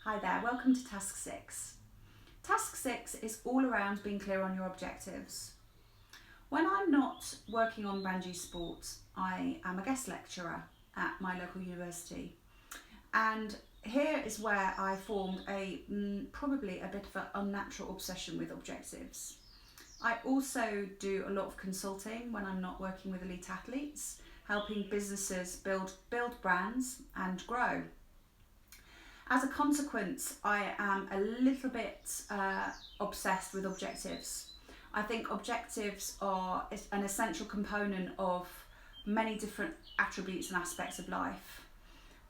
Hi there, welcome to Task 6. Task 6 is all around being clear on your objectives. When I'm not working on Banji Sports, I am a guest lecturer at my local university. And here is where I formed probably a bit of an unnatural obsession with objectives. I also do a lot of consulting when I'm not working with elite athletes, helping businesses build brands and grow. As a consequence, I am a little bit obsessed with objectives. I think objectives are an essential component of many different attributes and aspects of life.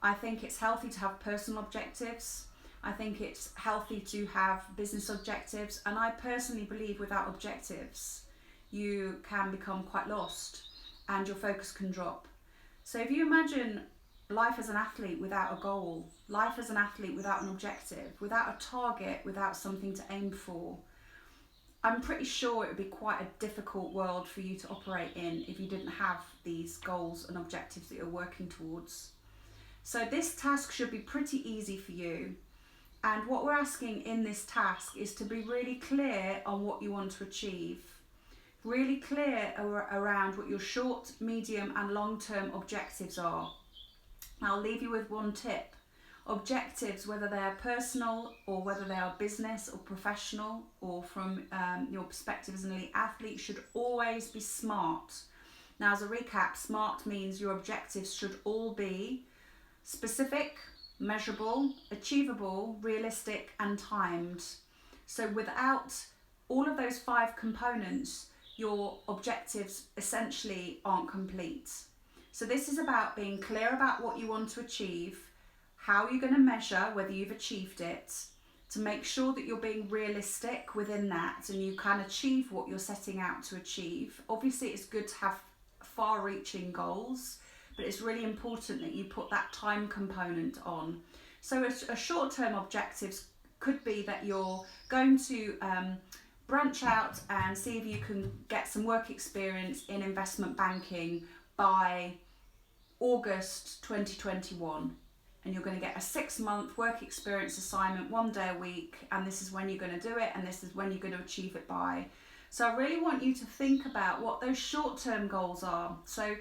I think it's healthy to have personal objectives. I think it's healthy to have business objectives, and I personally believe without objectives you can become quite lost and your focus can drop. So if you imagine life as an athlete without a goal, life as an athlete without an objective, without a target, without something to aim for, I'm pretty sure it would be quite a difficult world for you to operate in if you didn't have these goals and objectives that you're working towards. So this task should be pretty easy for you. And what we're asking in this task is to be really clear on what you want to achieve. Really clear around what your short, medium and long-term objectives are. I'll leave you with one tip. Objectives, whether they are personal or whether they are business or professional or from your perspective as an elite athlete, should always be SMART. Now, as a recap, SMART means your objectives should all be specific, measurable, achievable, realistic and timed. So without all of those 5 components, your objectives essentially aren't complete. So this is about being clear about what you want to achieve, how you're going to measure whether you've achieved it, to make sure that you're being realistic within that and you can achieve what you're setting out to achieve. Obviously, it's good to have far-reaching goals, but it's really important that you put that time component on. So a short-term objectives could be that you're going to branch out and see if you can get some work experience in investment banking by August 2021. And you're going to get a 6-month work experience assignment, 1 day a week, and this is when you're going to do it and this is when you're going to achieve it by. So I really want you to think about what those short-term goals are. So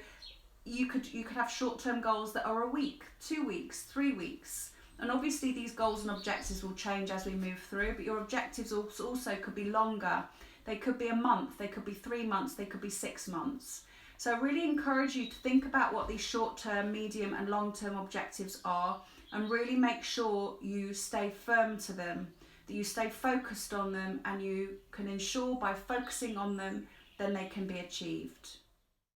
you could have short-term goals that are a week, 2 weeks, 3 weeks. And obviously these goals and objectives will change as we move through, but your objectives also could be longer. They could be a month, they could be 3 months, they could be 6 months. So I really encourage you to think about what these short-term, medium and long-term objectives are and really make sure you stay firm to them, that you stay focused on them, and you can ensure by focusing on them then they can be achieved.